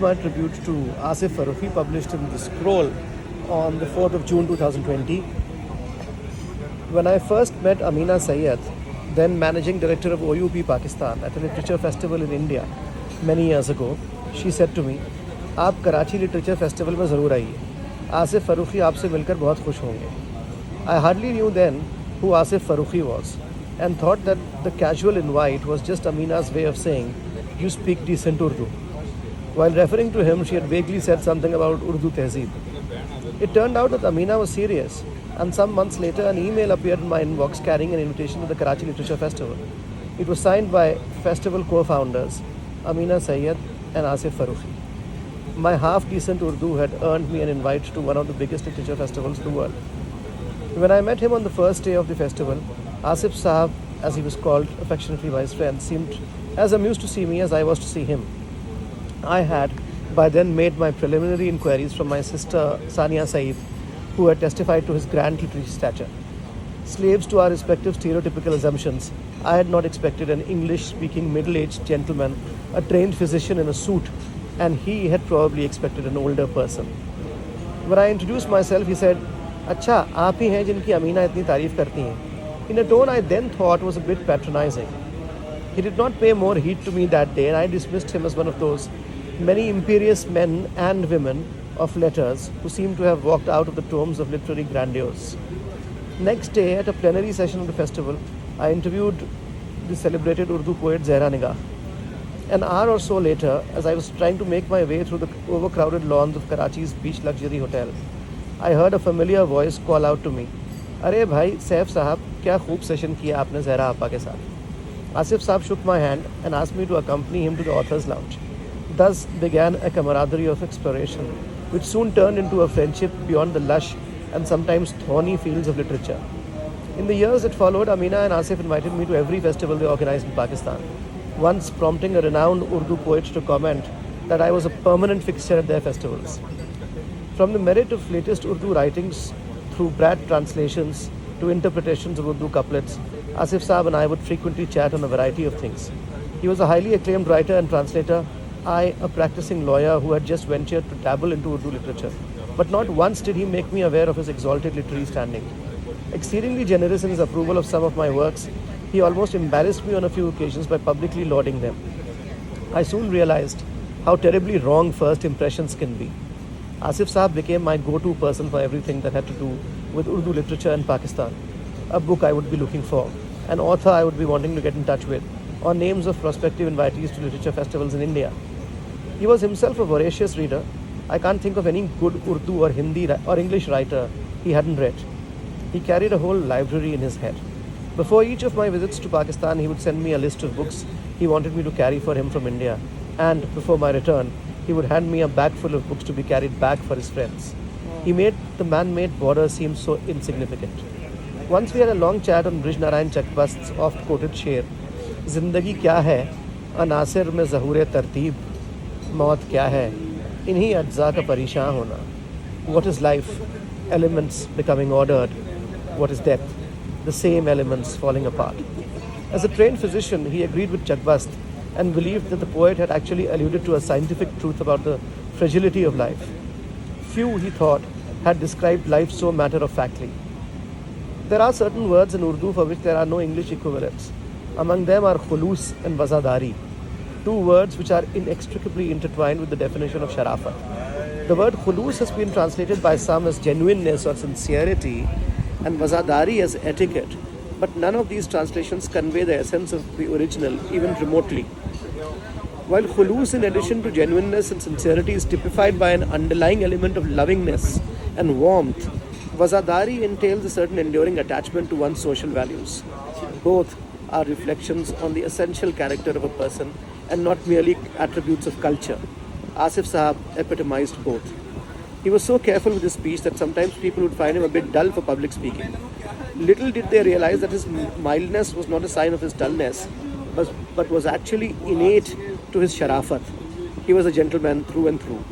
my tribute to Asif Farooqi, published in The Scroll on the 4th of June 2020. When I first met Amina Sayyed, then managing director of OUP Pakistan, at a literature festival in India many years ago, she said to me, "आप Karachi literature festival में ज़रूर आइए, आसिफ फ़रूख़ी आपसे मिलकर बहुत खुश होंगे." I hardly knew then who Asif Farooqi was, and thought that the casual invite was just Amina's way of saying, "You speak decent Urdu." While referring to him, she had vaguely said something about Urdu Tehzeeb. It turned out that Amina was serious, and some months later an email appeared in my inbox carrying an invitation to the Karachi Literature Festival. It was signed by festival co-founders Amina Sayyed and Asif Farooqi. My half-decent Urdu had earned me an invite to one of the biggest literature festivals in the world. When I met him on the first day of the festival, Asif Sahab, as he was called affectionately by his friends, seemed as amused to see me as I was to see him. I had by then made my preliminary inquiries from my sister Sania Saeed, who had testified to his grand literary stature. Slaves to our respective stereotypical assumptions, I had not expected an English-speaking middle-aged gentleman, a trained physician in a suit, and he had probably expected an older person. When I introduced myself, he said, "अच्छा, आप ही हैं जिनकी अमीना इतनी तारीफ करती हैं," in a tone I then thought was a bit patronizing. He did not pay more heed to me that day, and I dismissed him as one of those many imperious men and women of letters who seem to have walked out of the tombs of literary grandeurs. Next day, at a plenary session of the festival, I interviewed the celebrated Urdu poet Zehra Nigah. An hour or so later, as I was trying to make my way through the overcrowded lawns of Karachi's beach luxury hotel, I heard a familiar voice call out to me, "अरे भाई सैफ साहब, क्या खूब session किया आपने ज़हरा आपा के साथ." Asif Saab shook my hand and asked me to accompany him to the author's lounge. Thus began a camaraderie of exploration, which soon turned into a friendship beyond the lush and sometimes thorny fields of literature. In the years that followed, Amina and Asif invited me to every festival they organized in Pakistan, once prompting a renowned Urdu poet to comment that I was a permanent fixture at their festivals. From the merit of latest Urdu writings through Pratt translations to interpretations of Urdu couplets, Asif Saab and I would frequently chat on a variety of things. He was a highly acclaimed writer and translator, I a practicing lawyer who had just ventured to dabble into Urdu literature. But not once did he make me aware of his exalted literary standing. Exceedingly generous in his approval of some of my works, he almost embarrassed me on a few occasions by publicly lauding them. I soon realized how terribly wrong first impressions can be. Asif Saab became my go-to person for everything that had to do with Urdu literature in Pakistan. A book I would be looking for, an author I would be wanting to get in touch with, or names of prospective invitees to literature festivals in India. He was himself a voracious reader. I can't think of any good Urdu or Hindi or English writer he hadn't read. He carried a whole library in his head. Before each of my visits to Pakistan, he would send me a list of books he wanted me to carry for him from India. And before my return, he would hand me a bag full of books to be carried back for his friends. He made the man-made border seem so insignificant. Once we had a long chat on Brij Narayan Chakbast's oft-quoted शेर, "Zindagi kya hai? Anasir mein zahur tartib. Maut kya hai? Inhi ajza ka parishan hona." What is life? Elements becoming ordered. What is death? The same elements falling apart. As a trained physician, he agreed with Chakbast and believed that the poet had actually alluded to a scientific truth about the fragility of life. Few, he thought, had described life so matter-of-factly. There are certain words in Urdu for which there are no English equivalents. Among them are khulus and wazadari, two words which are inextricably intertwined with the definition of sharafat. The word khulus has been translated by some as genuineness or sincerity, and wazadari as etiquette, but none of these translations convey the essence of the original, even remotely. While khulus, in addition to genuineness and sincerity, is typified by an underlying element of lovingness and warmth, wazadari entails a certain enduring attachment to one's social values. Both are reflections on the essential character of a person and not merely attributes of culture. Asif Sahab epitomized both. He was so careful with his speech that sometimes people would find him a bit dull for public speaking. Little did they realize that his mildness was not a sign of his dullness, but was actually innate to his sharafat. He was a gentleman through and through.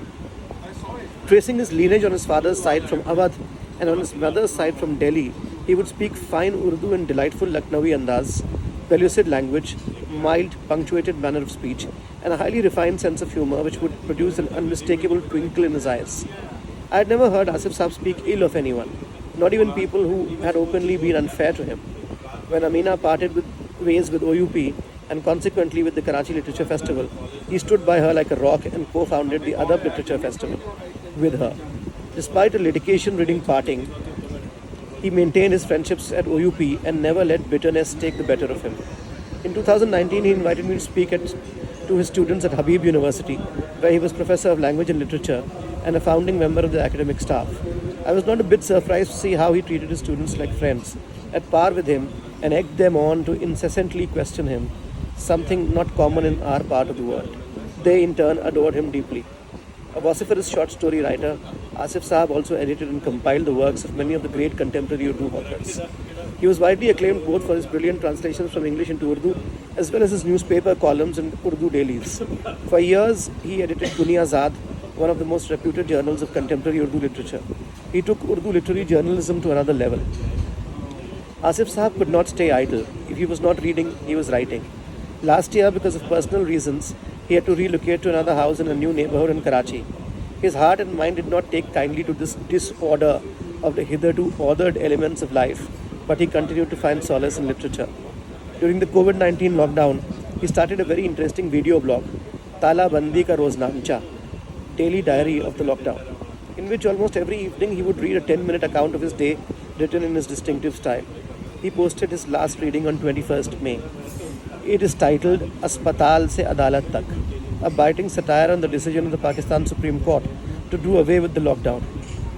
Tracing his lineage on his father's side from Awadh and on his mother's side from Delhi, he would speak fine Urdu and delightful Lucknowi andaz, pellucid language, mild, punctuated manner of speech, and a highly refined sense of humor which would produce an unmistakable twinkle in his eyes. I had never heard Asif Saab speak ill of anyone, not even people who had openly been unfair to him. When Amina parted ways with OUP and consequently with the Karachi Literature Festival, he stood by her like a rock and co-founded the Adab Literature Festival with her. Despite a litigation-ridden parting, he maintained his friendships at OUP and never let bitterness take the better of him. In 2019, he invited me to speak to his students at Habib University, where he was Professor of Language and Literature and a founding member of the academic staff. I was not a bit surprised to see how he treated his students like friends, at par with him, and egged them on to incessantly question him, something not common in our part of the world. They in turn adored him deeply. A vociferous short story writer, Asif Saab also edited and compiled the works of many of the great contemporary Urdu authors. He was widely acclaimed both for his brilliant translations from English into Urdu as well as his newspaper columns and Urdu dailies. For years, he edited Duniya Zaad, one of the most reputed journals of contemporary Urdu literature. He took Urdu literary journalism to another level. Asif Saab could not stay idle. If he was not reading, he was writing. Last year, because of personal reasons, he had to relocate to another house in a new neighborhood in Karachi. His heart and mind did not take kindly to this disorder of the hitherto ordered elements of life, but he continued to find solace in literature. During the COVID-19 lockdown, he started a very interesting video blog, Tala Bandi Ka Roznamcha, daily diary of the lockdown, in which almost every evening he would read a 10-minute account of his day written in his distinctive style. He posted his last reading on 21st May. It is titled Aspatal Se Adalat Tak, a biting satire on the decision of the Pakistan Supreme Court to do away with the lockdown.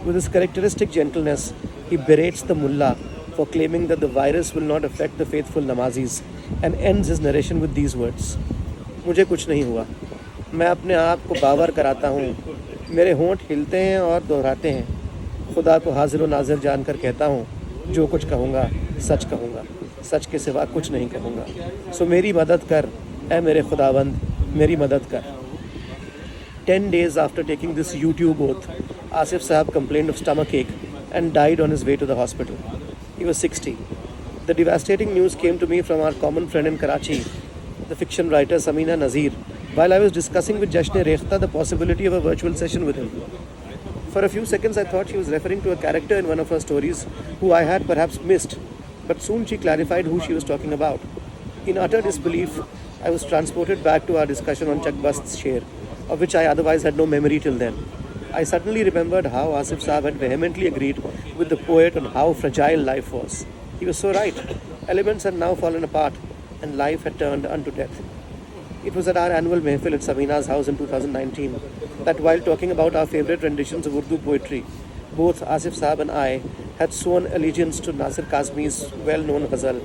With his characteristic gentleness, he berates the mullah for claiming that the virus will not affect the faithful namazis and ends his narration with these words. मुझे कुछ नहीं हुआ. मैं अपने आप को बावर कराता हूँ. मेरे होंठ हिलते हैं और दोहराते हैं. खुदा को हाजिर व नाजिर जानकर कहता हूँ, जो कुछ कहूँगा, सच कहूँगा. सच के सिवा कुछ नहीं कहूँगा. सो मेरी मदद कर, ऐ मेरे खुदावंद, मेरी मदद कर. 10 days after taking this YouTube oath, Asif Saab complained of stomachache and died on his way to the hospital. He was 60. The devastating news came to me from our common friend in Karachi, the fiction writer Samina Nazir, while I was discussing with Jashn-e-Rekhta the possibility of a virtual session with him. For a few seconds I thought she was referring to a character in one of her stories who I had perhaps missed, but soon she clarified who she was talking about. In utter disbelief, I was transported back to our discussion on Chakbast's Sher, of which I otherwise had no memory till then. I suddenly remembered how Asif Saab had vehemently agreed with the poet on how fragile life was. He was so right. Elements had now fallen apart and life had turned unto death. It was at our annual Mehfil at Samina's house in 2019 that while talking about our favourite renditions of Urdu poetry, both Asif Saab and I had sworn allegiance to Nasir Kazmi's well-known ghazal,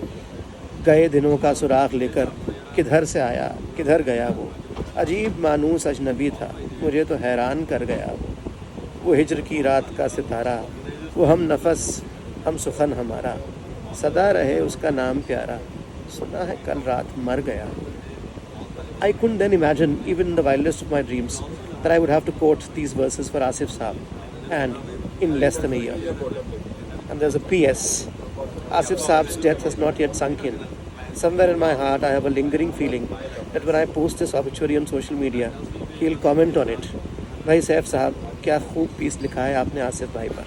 Gaye Dino Ka Suragh Lekar, Kidhar Se Aaya, Kidhar Gaya Wo. अजीब मानूस अजनबी था, मुझे तो हैरान कर गया वो हिजर की रात का सितारा, वो हम नफस हम सुखन हमारा, सदा रहे उसका नाम प्यारा, सुना है कल रात मर गया. I couldn't then imagine, even in the wildest of my dreams, that I would have to quote these verses for Asif Saab, and in less than a year. And there's a PS. Asif Saab's death has not yet sunk in. Somewhere in my heart, I have a lingering feeling that when I post this obituary on social media, he'll comment on it. भाई सैफ साहब, क्या खूब piece लिखा है आपने आसिफ भाई पर.